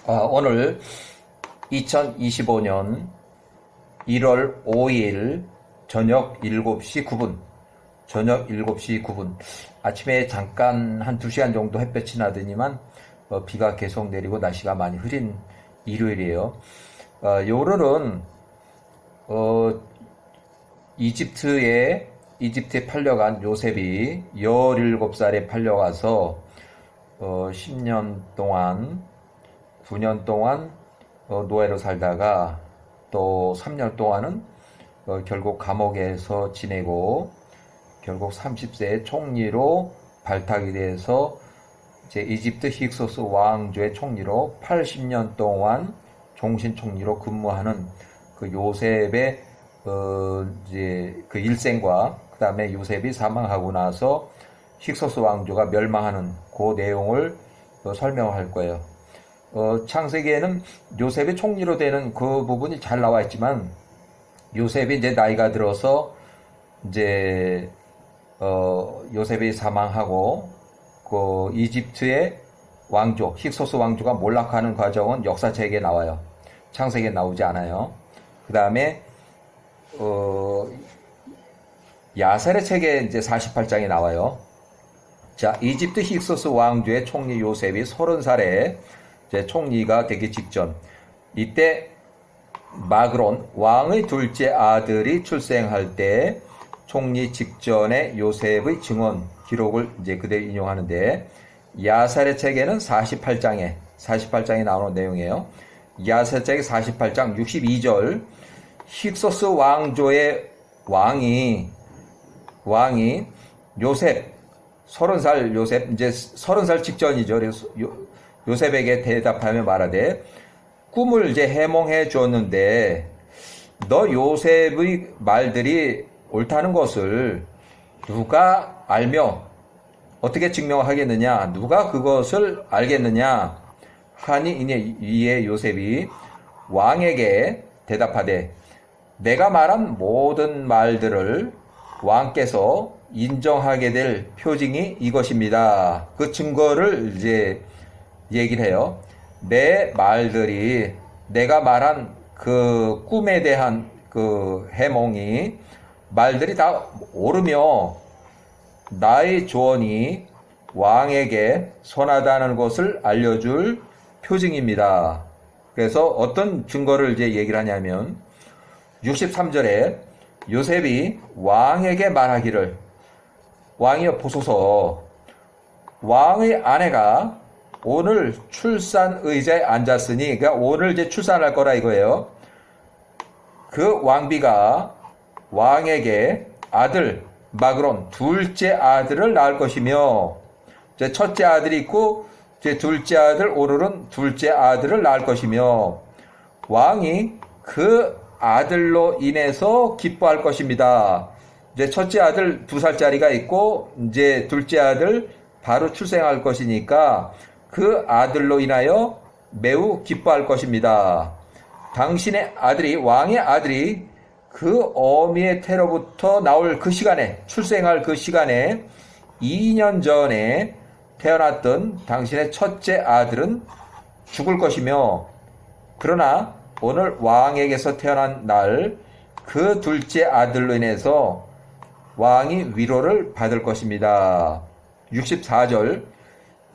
오늘 2025년 1월 5일 저녁 7시 9분 아침에 잠깐 한 2시간 정도 햇볕이 나더니만 비가 계속 내리고 날씨가 많이 흐린 일요일이에요. 요럴은 이집트에 팔려간 요셉이 17살에 팔려가서 10년 동안 9년 동안 노예로 살다가 또 3년 동안은 결국 감옥에서 지내고 결국 30세에 총리로 발탁이 돼서 이제 이집트 힉소스 왕조의 총리로 80년 동안 종신 총리로 근무하는 그 요셉의 이제 그 일생과 그 다음에 요셉이 사망하고 나서 힉소스 왕조가 멸망하는 그 내용을 설명할 거예요. 창세기에는 요셉이 총리로 되는 그 부분이 잘 나와 있지만 요셉이 이제 나이가 들어서 이제 요셉이 사망하고 그 이집트의 왕조 힉소스 왕조가 몰락하는 과정은 역사책에 나와요. 창세기에 나오지 않아요. 그 다음에 야셀의 책에 이제 48장이 나와요. 자, 이집트 힉소스 왕조의 총리 요셉이 30살에 이제 총리가 되기 직전, 이때 마그론 왕의 둘째 아들이 출생할 때 총리 직전에 요셉의 증언 기록을 이제 그대로 인용하는데, 야살의 책에는 48장에 나오는 내용이에요. 야살의 책 48장 62절, 힉소스 왕조의 왕이 요셉 30살 요셉, 이제 30살 직전이죠. 그래서 요셉에게 대답하며 말하되, 꿈을 이제 해몽해 주었는데 너 요셉의 말들이 옳다는 것을 누가 알며 어떻게 증명하겠느냐? 누가 그것을 알겠느냐? 하니 이에 요셉이 왕에게 대답하되, 내가 말한 모든 말들을 왕께서 인정하게 될 표징이 이것입니다. 그 증거를 이제 얘기를 해요. 내 말들이, 내가 말한 그 꿈에 대한 그 해몽이 말들이 다 옳으며 나의 조언이 왕에게 선하다는 것을 알려줄 표징입니다. 그래서 어떤 증거를 이제 얘기를 하냐면 63절에 요셉이 왕에게 말하기를, 왕이여 보소서, 왕의 아내가 오늘 출산 의자에 앉았으니, 그러니까 오늘 이제 출산할 거라 이거예요. 그 왕비가 왕에게 아들 마그론 둘째 아들을 낳을 것이며, 이제 첫째 아들이 있고 이제 둘째 아들 오늘은 둘째 아들을 낳을 것이며, 왕이 그 아들로 인해서 기뻐할 것입니다. 이제 첫째 아들 2살짜리가 있고 이제 둘째 아들 바로 출생할 것이니까 그 아들로 인하여 매우 기뻐할 것입니다. 당신의 아들이, 왕의 아들이 그 어미의 태로부터 나올 그 시간에, 출생할 그 시간에 2년 전에 태어났던 당신의 첫째 아들은 죽을 것이며, 그러나 오늘 왕에게서 태어난 날 그 둘째 아들로 인해서 왕이 위로를 받을 것입니다. 64절,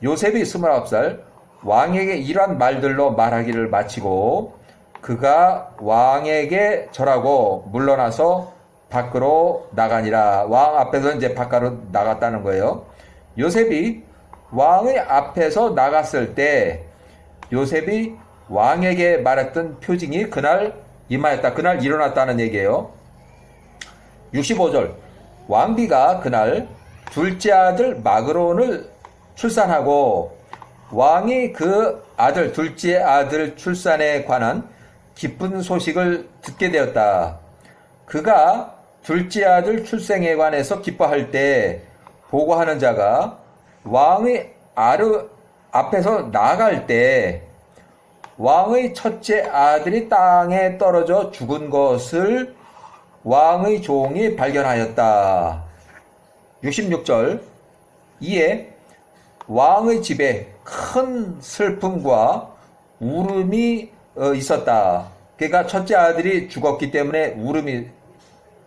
요셉이 29살 왕에게 이러한 말들로 말하기를 마치고 그가 왕에게 절하고 물러나서 밖으로 나가니라. 왕 앞에서 이제 밖으로 나갔다는 거예요. 요셉이 왕의 앞에서 나갔을 때 요셉이 왕에게 말했던 표징이 그날 임하였다. 그날 일어났다는 얘기예요. 65절, 왕비가 그날 둘째 아들 마그론을 출산하고 왕이 그 아들, 둘째 아들 출산에 관한 기쁜 소식을 듣게 되었다. 그가 둘째 아들 출생에 관해서 기뻐할 때 보고하는 자가 왕의 앞에서 나갈 때 왕의 첫째 아들이 땅에 떨어져 죽은 것을 왕의 종이 발견하였다. 66절, 이에 왕의 집에 큰 슬픔과 울음이 있었다. 그러니까 첫째 아들이 죽었기 때문에 울음이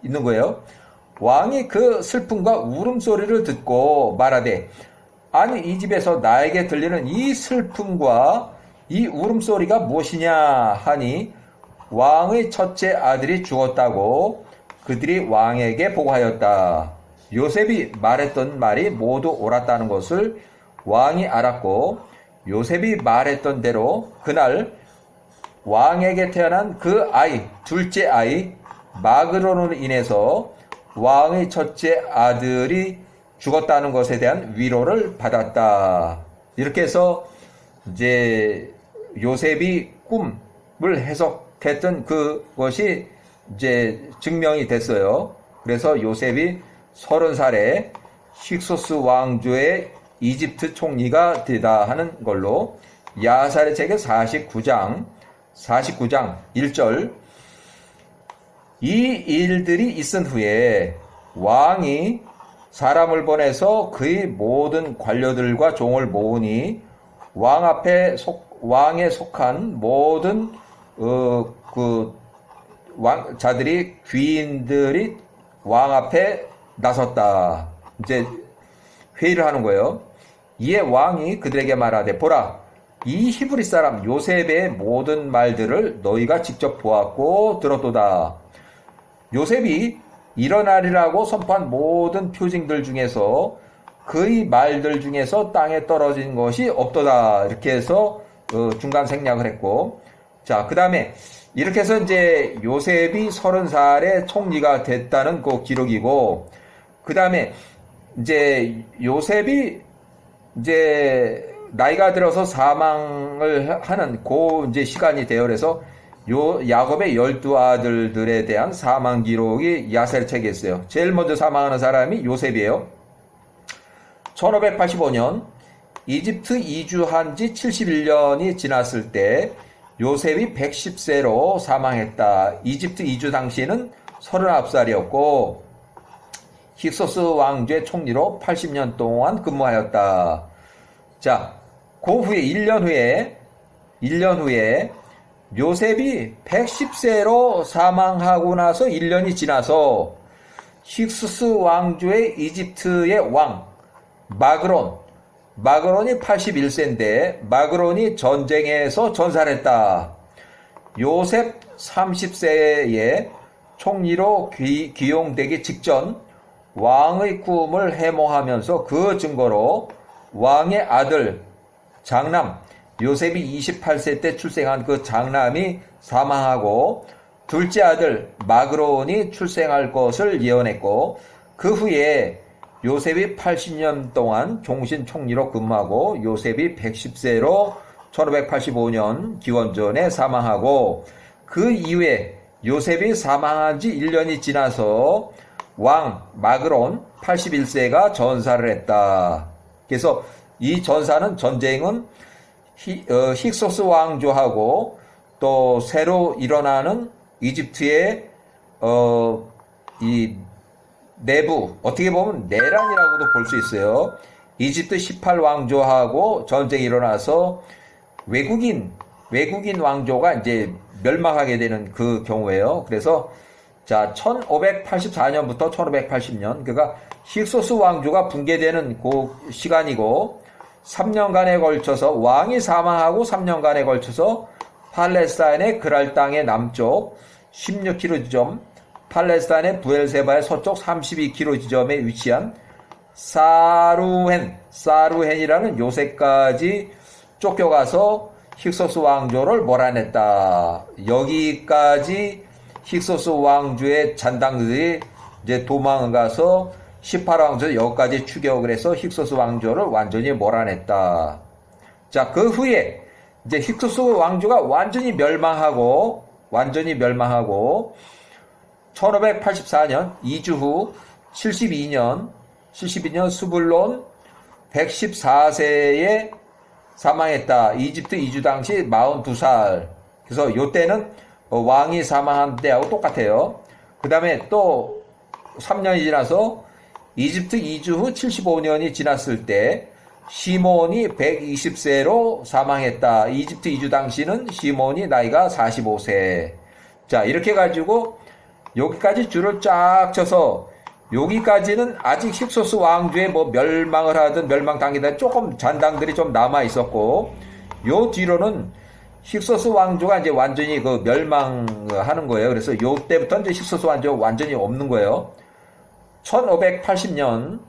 있는 거예요. 왕이 그 슬픔과 울음소리를 듣고 말하되, 아니 이 집에서 나에게 들리는 이 슬픔과 이 울음소리가 무엇이냐 하니, 왕의 첫째 아들이 죽었다고 그들이 왕에게 보고하였다. 요셉이 말했던 말이 모두 옳았다는 것을 왕이 알았고, 요셉이 말했던 대로 그날 왕에게 태어난 그 아이, 둘째 아이 마그론으로 인해서 왕의 첫째 아들이 죽었다는 것에 대한 위로를 받았다. 이렇게 해서 이제 요셉이 꿈을 해석했던 그것이 이제 증명이 됐어요. 그래서 요셉이 30살에 힉소스 왕조의 이집트 총리가 되다 하는 걸로 야살의 책의 49장 1절, 이 일들이 있은 후에 왕이 사람을 보내서 그의 모든 관료들과 종을 모으니 왕에 속한 모든 자들이, 귀인들이 왕 앞에 나섰다. 이제 회의를 하는 거예요. 이에 왕이 그들에게 말하되, 보라, 이 히브리 사람 요셉의 모든 말들을 너희가 직접 보았고 들었도다. 요셉이 일어나리라고 선포한 모든 표징들 중에서 그의 말들 중에서 땅에 떨어진 것이 없도다. 이렇게 해서 중간 생략을 했고, 자, 그 다음에 이렇게 해서 이제 요셉이 30살에 총리가 됐다는 그 기록이고, 그 다음에 이제 요셉이 이제 나이가 들어서 사망을 하는 그 이제 시간이 되어, 그래서 야곱의 12아들들에 대한 사망 기록이 야셀 책에 있어요. 제일 먼저 사망하는 사람이 요셉이에요. 1585년 이집트 이주한 지 71년이 지났을 때 요셉이 110세로 사망했다. 이집트 이주 당시에는 39살이었고 힉소스 왕조의 총리로 80년 동안 근무하였다. 자, 그 후에 1년 후에 요셉이 110세로 사망하고 나서 1년이 지나서 힉소스 왕조의 이집트의 왕 마그론이 81세인데 마그론이 전쟁에서 전사를 했다. 요셉 30세에 총리로 기용되기 직전 왕의 꿈을 해몽하면서 그 증거로 왕의 아들 장남 요셉이 28세 때 출생한 그 장남이 사망하고 둘째 아들 마그론이 출생할 것을 예언했고, 그 후에 요셉이 80년 동안 종신 총리로 근무하고 요셉이 110세로 1585년 기원전에 사망하고, 그 이후에 요셉이 사망한 지 1년이 지나서 왕 마그론 81세가 전사를 했다. 그래서 이 전쟁은 힉소스 왕조하고 또 새로 일어나는 이집트의 이 내부, 어떻게 보면 내란이라고도 볼 수 있어요. 이집트 18왕조하고 전쟁이 일어나서 외국인 왕조가 이제 멸망하게 되는 그 경우예요. 그래서 자, 1584년부터 1580년, 그러니까 힉소스 왕조가 붕괴되는 그 시간이고, 3년간에 걸쳐서 왕이 사망하고 3년간에 걸쳐서 팔레스타인의 그랄 땅의 남쪽 16km 지점, 팔레스타인의 부엘세바의 서쪽 32km 지점에 위치한 사루헨이라는 요새까지 쫓겨가서 힉소스 왕조를 몰아냈다. 여기까지 힉소스 왕조의 잔당들이 이제 도망을 가서 18왕조 여기까지 추격을 해서 힉소스 왕조를 완전히 몰아냈다. 자, 그 후에 이제 힉소스 왕조가 완전히 멸망하고 1584년 이주 후 72년 스불론 114세에 사망했다. 이집트 이주 당시 42살. 그래서 요때는 왕이 사망한 때하고 똑같아요. 그 다음에 또 3년이 지나서 이집트 이주 후 75년이 지났을 때 시몬이 120세로 사망했다. 이집트 이주 당시는 시몬이 나이가 45세. 자, 이렇게 가지고 여기까지 줄을 쫙 쳐서 여기까지는 아직 힉소스 왕조의 뭐 멸망을 하든 멸망당이든 조금 잔당들이 좀 남아 있었고, 요 뒤로는 힉소스 왕조가 이제 완전히 그 멸망하는 거예요. 그래서 요 때부터 이제 힉소스 왕조 완전히 없는 거예요. 1580년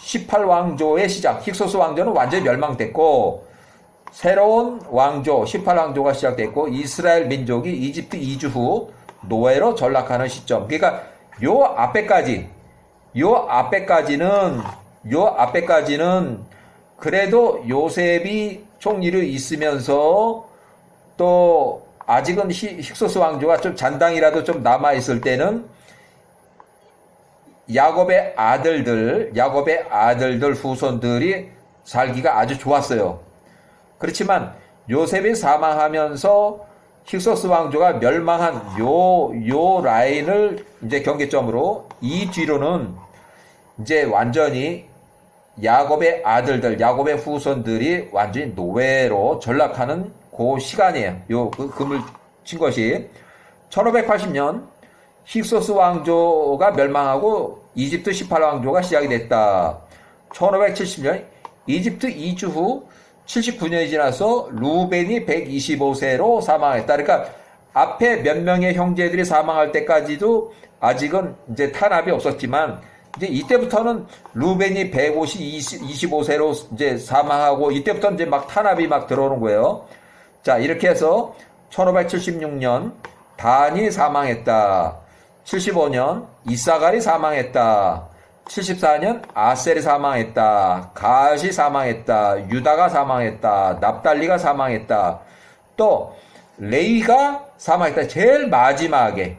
18왕조의 시작, 힉소스 왕조는 완전히 멸망됐고, 새로운 왕조 18왕조가 시작됐고, 이스라엘 민족이 이집트 이주 후 노예로 전락하는 시점. 그러니까 요 앞에까지는 그래도 요셉이 총리로 있으면서 또 아직은 힉소스 왕조가 좀 잔당이라도 좀 남아 있을 때는 야곱의 아들들 후손들이 살기가 아주 좋았어요. 그렇지만 요셉이 사망하면서 힉소스 왕조가 멸망한 요 라인을 이제 경계점으로 이 뒤로는 이제 완전히 야곱의 아들들, 야곱의 후손들이 완전히 노예로 전락하는 그 시간이에요. 그 금을 친 것이 1580년 힉소스 왕조가 멸망하고 이집트 18왕조가 시작이 됐다. 1570년 이집트 이주 후 79년이 지나서 루벤이 125세로 사망했다. 그러니까 앞에 몇 명의 형제들이 사망할 때까지도 아직은 이제 탄압이 없었지만, 이제 이때부터는 루벤이 125세로 이제 사망하고, 이때부터 이제 막 탄압이 막 들어오는 거예요. 자, 이렇게 해서 1576년 단이 사망했다. 75년 이사갈이 사망했다. 74년 아셀이 사망했다. 갓이 사망했다. 유다가 사망했다. 납달리가 사망했다. 또 레위가 사망했다. 제일 마지막에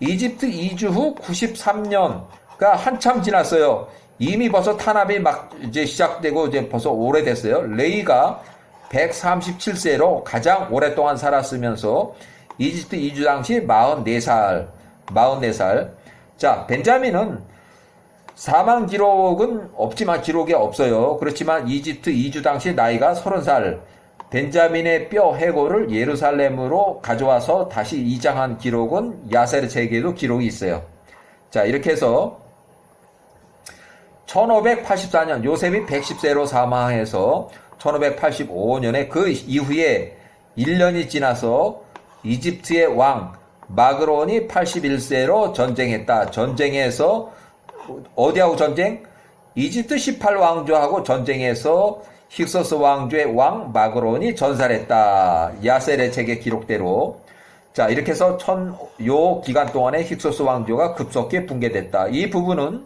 이집트 이주 후 93년가 한참 지났어요. 이미 벌써 탄압이 막 이제 시작되고 이제 벌써 오래됐어요. 레위가 137세로 가장 오랫동안 살았으면서 이집트 이주 당시 44살. 자, 벤자민은 사망 기록은 없지만, 기록이 없어요. 그렇지만 이집트 이주 당시 나이가 30살. 벤자민의 뼈 해골을 예루살렘으로 가져와서 다시 이장한 기록은 야세르 책에도 기록이 있어요. 자, 이렇게 해서 1584년 요셉이 110세로 사망해서 1585년에 그 이후에 1년이 지나서 이집트의 왕 마그론이 81세로 전쟁했다. 전쟁에서 어디하고 전쟁? 이집트 18왕조하고 전쟁에서 힉소스 왕조의 왕 마그론이 전살했다. 야셀의 책의 기록대로. 자, 이렇게 해서 요 기간 동안에 힉소스 왕조가 급속히 붕괴됐다. 이 부분은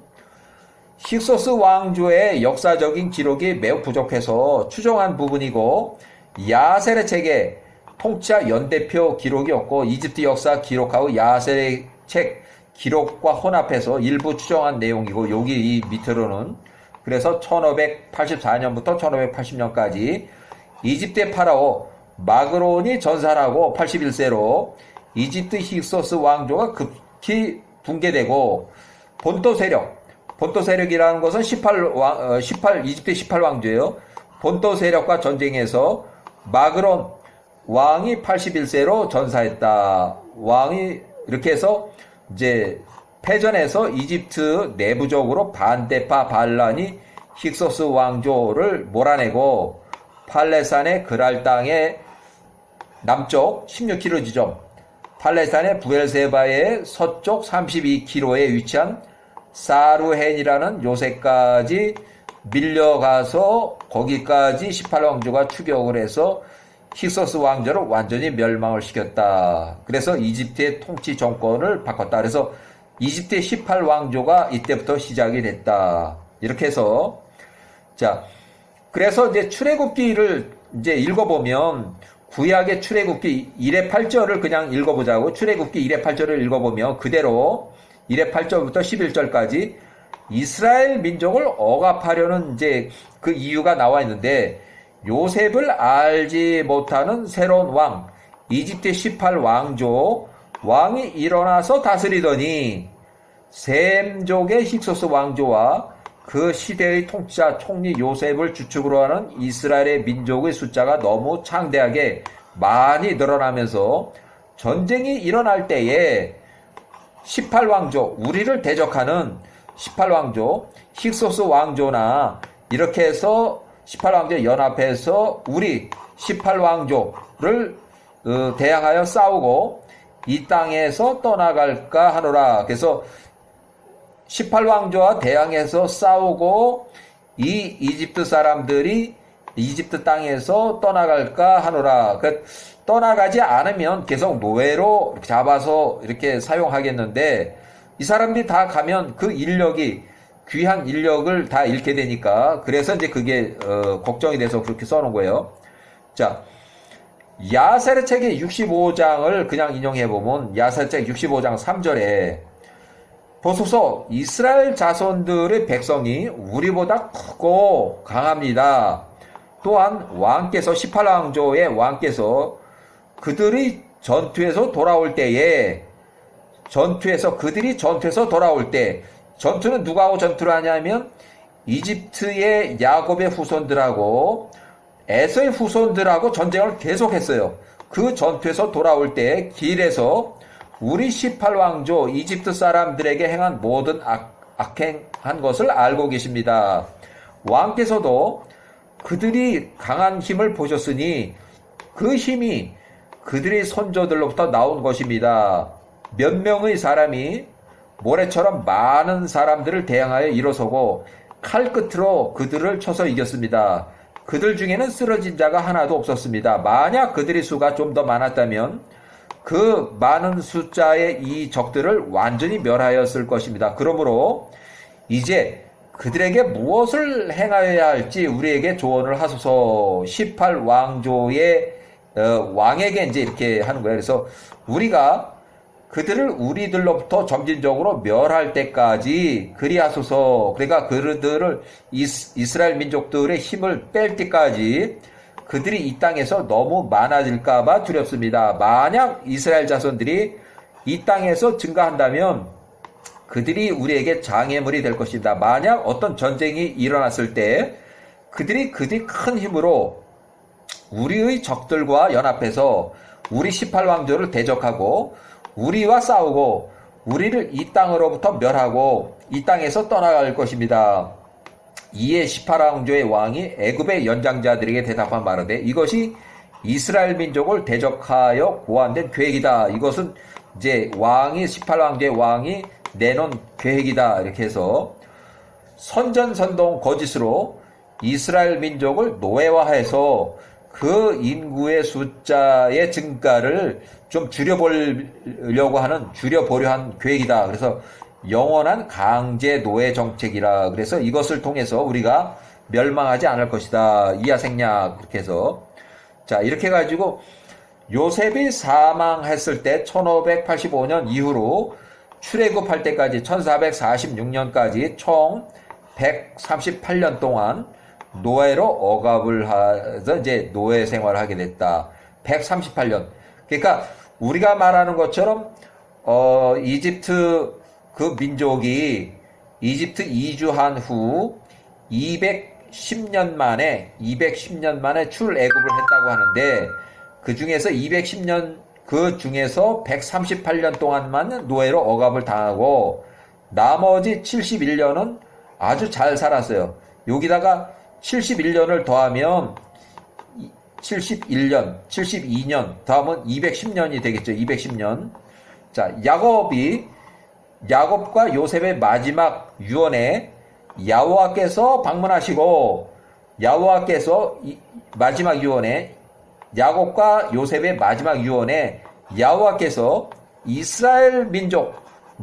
힉소스 왕조의 역사적인 기록이 매우 부족해서 추정한 부분이고, 야셀의 책에 통치자 연대표 기록이 없고 이집트 역사 기록하고 야셀의 책 기록과 혼합해서 일부 추정한 내용이고, 여기 이 밑으로는 그래서 1584년부터 1580년까지 이집트의 파라오 마그론이 전살하고 81세로 이집트 힉소스 왕조가 급히 붕괴되고, 본토 세력이라는 것은 이집트 18왕조예요. 본토 세력과 전쟁에서 마그론 왕이 81세로 전사했다. 왕이 이렇게 해서 이제 패전에서 이집트 내부적으로 반대파 반란이 힉소스 왕조를 몰아내고, 팔레스타인의 그랄 땅의 남쪽 16km 지점, 팔레스타인의 부엘세바의 서쪽 32km에 위치한 사루헨이라는 요새까지 밀려가서 거기까지 18왕조가 추격을 해서 힉소스 왕조를 완전히 멸망을 시켰다. 그래서 이집트의 통치 정권을 바꿨다. 그래서 이집트의 18왕조가 이때부터 시작이 됐다. 이렇게 해서, 자, 그래서 이제 출애굽기를 이제 읽어보면, 구약의 출애굽기 1회 8절을 그냥 읽어보자고, 출애굽기 1회 8절을 읽어보면 그대로 1회 8절부터 11절까지 이스라엘 민족을 억압하려는 이제 그 이유가 나와 있는데, 요셉을 알지 못하는 새로운 왕, 이집트 18왕조 왕이 일어나서 다스리더니 셈족의 힉소스 왕조와 그 시대의 통치자 총리 요셉을 주축으로 하는 이스라엘의 민족의 숫자가 너무 창대하게 많이 늘어나면서 전쟁이 일어날 때에 18왕조, 우리를 대적하는 18왕조, 힉소스 왕조나 이렇게 해서 18왕조 연합해서 우리 18왕조를 대항하여 싸우고 이 땅에서 떠나갈까 하노라. 그래서 18왕조와 대항해서 싸우고 이 이집트 사람들이 이집트 땅에서 떠나갈까 하노라. 떠나가지 않으면 계속 노예로 잡아서 이렇게 사용하겠는데 이 사람들이 다 가면 그 인력이 귀한 인력을 다 잃게 되니까 그래서 이제 그게 걱정이 돼서 그렇게 써놓은 거예요. 자, 야세르 책의 65장을 그냥 인용해 보면 야세르 책 65장 3절에 보소서 이스라엘 자손들의 백성이 우리보다 크고 강합니다. 또한 왕께서 18왕조의 왕께서 그들이 전투에서 돌아올 때에 그들이 전투에서 돌아올 때 전투는 누구하고 전투를 하냐면 이집트의 야곱의 후손들하고 에서의 후손들하고 전쟁을 계속했어요. 그 전투에서 돌아올 때 길에서 우리 18왕조 이집트 사람들에게 행한 모든 악행한 것을 알고 계십니다. 왕께서도 그들이 강한 힘을 보셨으니 그 힘이 그들의 선조들로부터 나온 것입니다. 몇 명의 사람이 모래처럼 많은 사람들을 대항하여 일어서고 칼끝으로 그들을 쳐서 이겼습니다. 그들 중에는 쓰러진 자가 하나도 없었습니다. 만약 그들의 수가 좀 더 많았다면 그 많은 숫자의 이 적들을 완전히 멸하였을 것입니다. 그러므로 이제 그들에게 무엇을 행하여야 할지 우리에게 조언을 하소서. 18왕조의 왕에게 이제 이렇게 하는 거예요. 그래서 우리가 그들을 우리들로부터 점진적으로 멸할 때까지 그리하소서. 그러니까 그들을 이스라엘 민족들의 힘을 뺄 때까지 그들이 이 땅에서 너무 많아질까봐 두렵습니다. 만약 이스라엘 자손들이 이 땅에서 증가한다면 그들이 우리에게 장애물이 될 것입니다. 만약 어떤 전쟁이 일어났을 때 그들이 큰 힘으로 우리의 적들과 연합해서 우리 18왕조를 대적하고 우리와 싸우고 우리를 이 땅으로부터 멸하고 이 땅에서 떠나갈 것입니다. 이에 18왕조의 왕이 애굽의 연장자들에게 대답한 말은데 이것이 이스라엘 민족을 대적하여 고안된 계획이다. 이것은 이제 18왕조의 왕이 내놓은 계획이다. 이렇게 해서 선전선동 거짓으로 이스라엘 민족을 노예화해서 그 인구의 숫자의 증가를 좀 줄여보려 한 계획이다. 그래서 영원한 강제 노예 정책이라. 그래서 이것을 통해서 우리가 멸망하지 않을 것이다. 이하생략. 이렇게 해서 자, 이렇게 해가지고 요셉이 사망했을 때 1585년 이후로 출애굽할 때까지 1446년까지 총 138년 동안 노예로 억압을 해서 이제 노예 생활을 하게 됐다. 138년. 그러니까 우리가 말하는 것처럼 이집트 그 민족이 이집트 이주한 후 210년 만에 출애굽을 했다고 하는데 그 중에서 138년 동안만 노예로 억압을 당하고 나머지 71년은 아주 잘 살았어요. 여기다가 71년을 더하면 72년 더하면 210년이 되겠죠. 210년. 자, 야곱과 요셉의 마지막 유언에 야호와께서 방문하시고 마지막 유언에 야곱과 요셉의 마지막 유언에 야호와께서 이스라엘 민족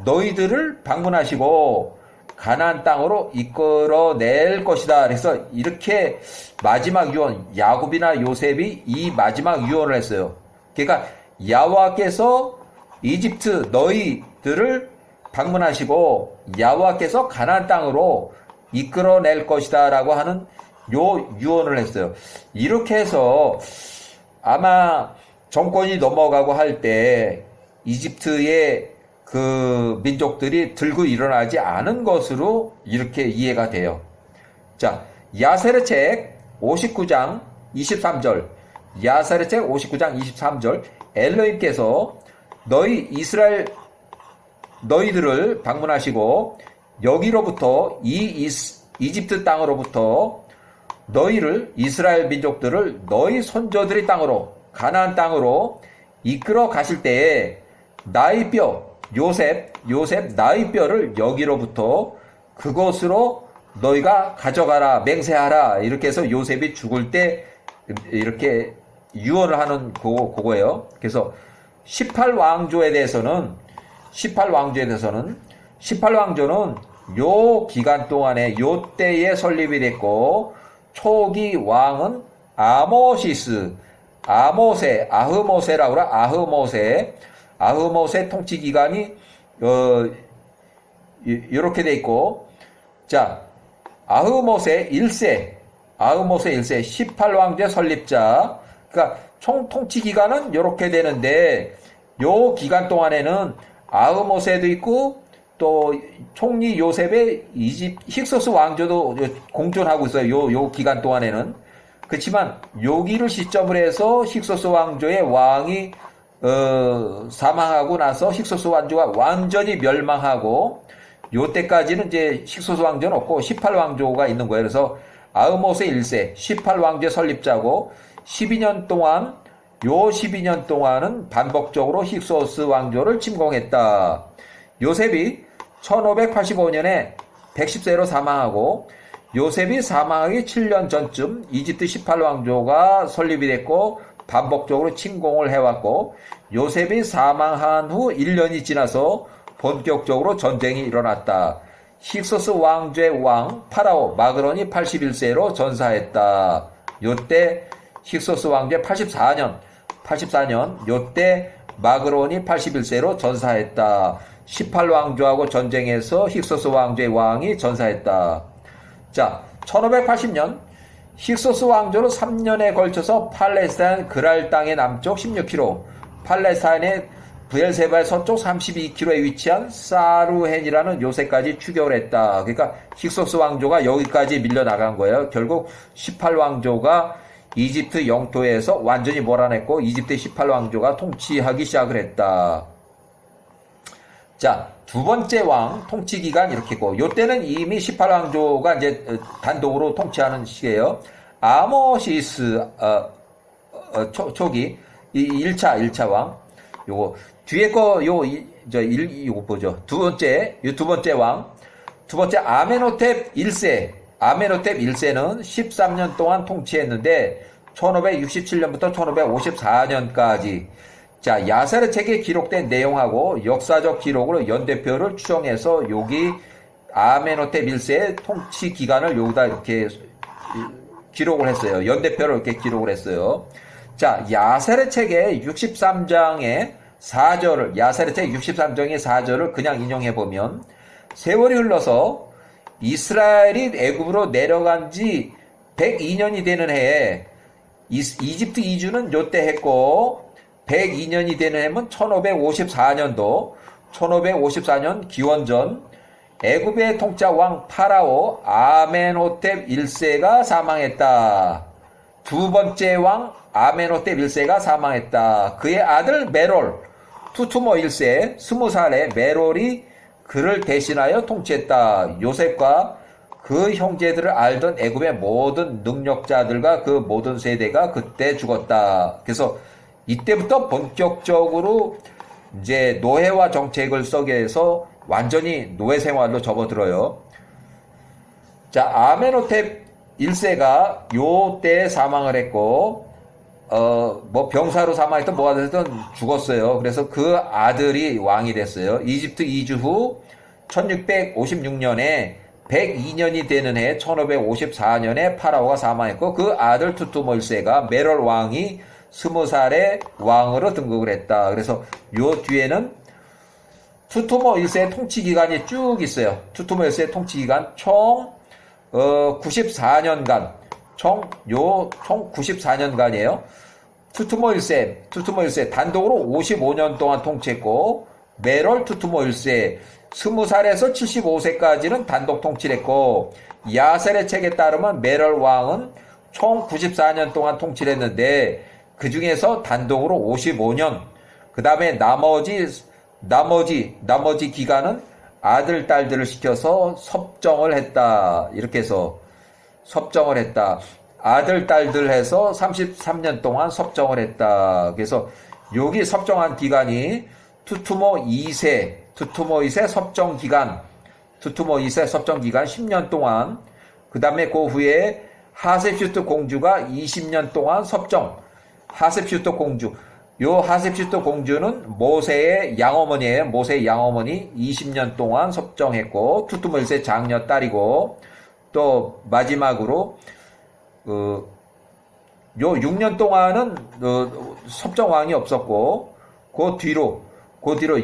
너희들을 방문하시고 가나안 땅으로 이끌어낼 것이다. 그래서 이렇게 마지막 유언, 야곱이나 요셉이 이 마지막 유언을 했어요. 그러니까 여호와께서 이집트 너희들을 방문하시고 여호와께서 가나안 땅으로 이끌어낼 것이다 라고 하는 요 유언을 했어요. 이렇게 해서 아마 정권이 넘어가고 할 때 이집트의 그 민족들이 들고 일어나지 않은 것으로 이렇게 이해가 돼요. 자, 야세르 책 59장 23절. 야세르 책 59장 23절. 엘로힘께서 너희들을 방문하시고 여기로부터 이집트 땅으로부터 너희를 이스라엘 민족들을 너희 손자들의 땅으로 가나안 땅으로 이끌어 가실 때에 나의 뼈 요셉 나의 뼈를 여기로부터 그곳으로 너희가 가져가라 맹세하라 이렇게 해서 요셉이 죽을 때 이렇게 유언을 하는 그거예요. 그래서 18왕조에 대해서는 18왕조는 요 기간 동안에 요 때에 설립이 됐고 초기 왕은 아흐모세라고 그래. 아흐모세 통치 기간이 이렇게 돼 있고, 자, 아흐모세 1세 18왕조의 설립자. 그러니까 총 통치 기간은 이렇게 되는데 요 기간 동안에는 아흐모세도 있고 또 총리 요셉의 힉소스 왕조도 공존하고 있어요. 요 기간 동안에는. 그렇지만 여기를 시점으로 해서 힉소스 왕조의 왕이 사망하고 나서 힉소스 왕조가 완전히 멸망하고 요때까지는 이제 힉소스 왕조는 없고 18왕조가 있는 거예요. 그래서 아흐모세 1세 18왕조의 설립자고 12년 동안은 반복적으로 힉소스 왕조를 침공했다. 요셉이 1585년에 110세로 사망하고 요셉이 사망하기 7년 전쯤 이집트 18왕조가 설립이 됐고 반복적으로 침공을 해왔고 요셉이 사망한 후 1년이 지나서 본격적으로 전쟁이 일어났다. 힉소스 왕조의 왕 파라오 마그론이 81세로 전사했다. 요때 힉소스 왕조의 84년 요때 마그론이 81세로 전사했다. 18왕조하고 전쟁에서 힉소스 왕조의 왕이 전사했다. 자, 1580년 힉소스 왕조는 3년에 걸쳐서 팔레스타인 그랄 땅의 남쪽 16km, 팔레스타인의 브엘세바의 서쪽 32km에 위치한 사루헨이라는 요새까지 추격을 했다. 그러니까 힉소스 왕조가 여기까지 밀려나간 거예요. 결국 18왕조가 이집트 영토에서 완전히 몰아냈고 이집트 18왕조가 통치하기 시작을 했다. 자, 두 번째 왕 통치 기간 이렇게 있고 요때는 이미 18왕조가 이제 단독으로 통치하는 시기예요. 아모시스 초기 이 1차 왕 요거 뒤에 거 요거 보죠. 두 번째 왕 아메노텝 1세는 13년 동안 통치했는데 1567년부터 1554년까지 자, 야세르 책에 기록된 내용하고 역사적 기록으로 연대표를 추정해서 여기 아메노텝 1세의 통치 기간을 여기다 이렇게 기록을 했어요. 연대표를 이렇게 기록을 했어요. 자, 야세르 책의 63장의 4절을 야세르 책 63장의 4절을 그냥 인용해 보면 세월이 흘러서 이스라엘이 애굽으로 내려간 지 102년이 되는 해에 이집트 이주는 요때 했고 102년이 되는 해면 1554년 기원전 애굽의 통치 왕 파라오 아메노텝 1세가 사망했다. 두 번째 왕 아메노텝 1세가 사망했다. 그의 아들 메롤 투투모 1세 20살의 메롤이 그를 대신하여 통치했다. 요셉과 그 형제들을 알던 애굽의 모든 능력자들과 그 모든 세대가 그때 죽었다. 그래서 이때부터 본격적으로 이제 노예화 정책을 써게 해서 완전히 노예 생활로 접어들어요. 자, 아메노텝 1세가 요때 사망을 했고, 뭐 병사로 사망했던 뭐가 됐든 죽었어요. 그래서 그 아들이 왕이 됐어요. 이집트 이주 후 1656년에 102년이 되는 해 1554년에 파라오가 사망했고 그 아들 투투모 1세가 메롤 왕이 20살의 왕으로 등극을 했다. 그래서 요 뒤에는 투투모 1세의 통치 기간이 쭉 있어요. 투투모 1세의 통치 기간 총 94년간 총 94년간이에요. 투투모 1세 단독으로 55년 동안 통치했고 메롤 투투모 1세 20살에서 75세까지는 단독 통치했고 야셀의 책에 따르면 메롤 왕은 총 94년 동안 통치했는데 그 중에서 단독으로 55년 그 다음에 나머지 기간은 아들 딸들을 시켜서 섭정을 했다. 이렇게 해서 섭정을 했다. 아들 딸들 해서 33년 동안 섭정을 했다. 그래서 여기 섭정한 기간이 투투모 2세 섭정 기간 10년 동안 그 다음에 그 후에 하셉슈트 공주가 20년 동안 섭정. 하셉슈트 공주 모세의 양어머니예요. 모세의 양어머니 20년 동안 섭정했고 투투모 1세 장녀 딸이고 또 마지막으로 요 6년 동안은 섭정왕이 없었고 그 뒤로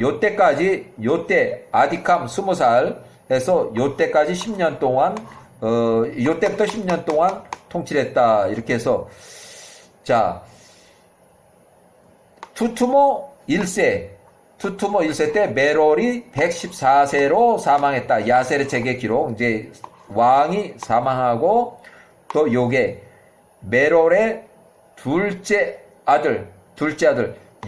요때 아디캄 20살 해서 요때까지 10년 동안 요때부터 10년 동안 통치를 했다. 이렇게 해서 자 투투모 1세 때 메롤이 114세로 사망했다. 야셀의 책의 기록. 이제 왕이 사망하고 또 요게 메롤의 둘째 아들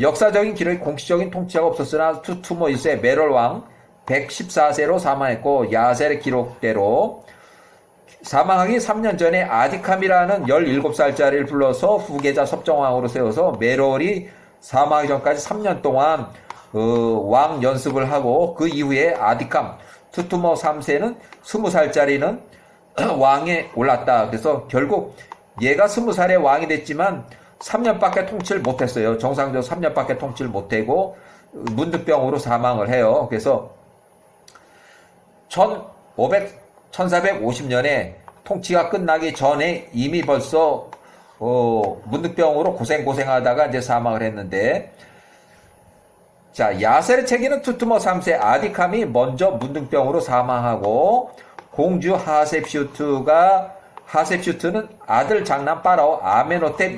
역사적인 기록이 공식적인 통치가 없었으나 투투모 1세 메롤 왕 114세로 사망했고 야셀의 기록대로 사망하기 3년 전에 아디캄이라는 17살짜리를 불러서 후계자 섭정왕으로 세워서 메롤이 사망하기 전까지 3년 동안 왕 연습을 하고 그 이후에 아디캄 투투모 3세는 20살짜리는 왕에 올랐다. 그래서 결국 얘가 20살에 왕이 됐지만 3년밖에 통치를 못했어요. 정상적으로 3년밖에 통치를 못하고 문득병으로 사망을 해요. 그래서 1450년에 통치가 끝나기 전에 이미 벌써 문득병으로 고생하다가 이제 사망을 했는데 자 야셀의 책에는 투투모 3세 아디캄이 먼저 문득병으로 사망하고 공주 하셉슈트는 아들 장남 파라오 아메노텝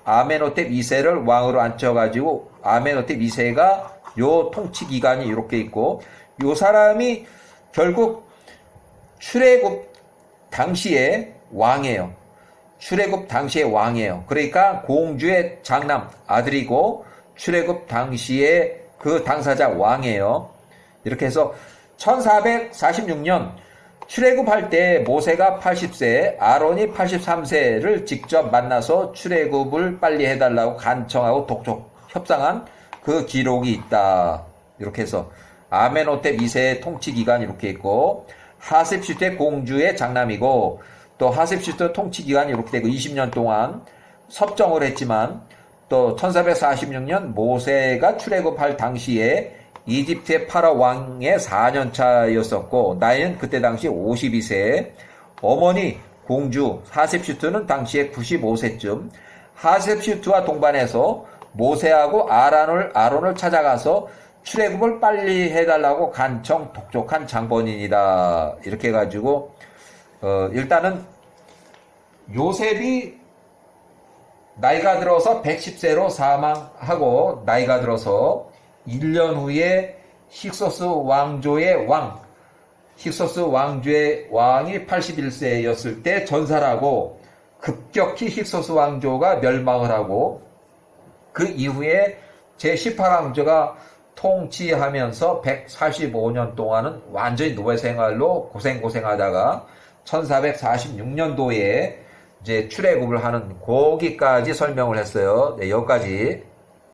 2세를 왕으로 앉혀가지고 아메노텝 2세가 요 통치 기간이 이렇게 있고 요 사람이 결국 출애굽 당시의 왕이에요. 그러니까 공주의 장남 아들이고 출애굽 당시에 그 당사자 왕이에요. 이렇게 해서 1446년 출애굽할 때 모세가 80세, 아론이 83세를 직접 만나서 출애굽을 빨리 해달라고 간청하고 독촉 협상한 그 기록이 있다. 이렇게 해서 아메노텝 2세의 통치 기간이 이렇게 있고 하셉슈트 공주의 장남이고 또 하셉슈트 통치 기간이 이렇게 되고 20년 동안 섭정을 했지만 또 1446년 모세가 출애굽할 당시에 이집트의 파라 왕의 4년 차였었고 나이는 그때 당시 52세. 어머니 공주 하셉슈트는 당시에 95세쯤. 하셉슈트와 동반해서 모세하고 아론을 찾아가서 출애굽을 빨리 해달라고 간청 독촉한 장본인이다. 이렇게 해가지고 일단은 요셉이 나이가 들어서 110세로 사망하고 나이가 들어서 1년 후에 힉소스 왕조의 왕이 81세였을 때 전살하고 급격히 힉소스 왕조가 멸망을 하고 그 이후에 제18왕조가 통치하면서 145년 동안은 완전히 노예 생활로 고생하다가 1446년도에 이제 출애굽을 하는 거기까지 설명을 했어요. 네, 여기까지.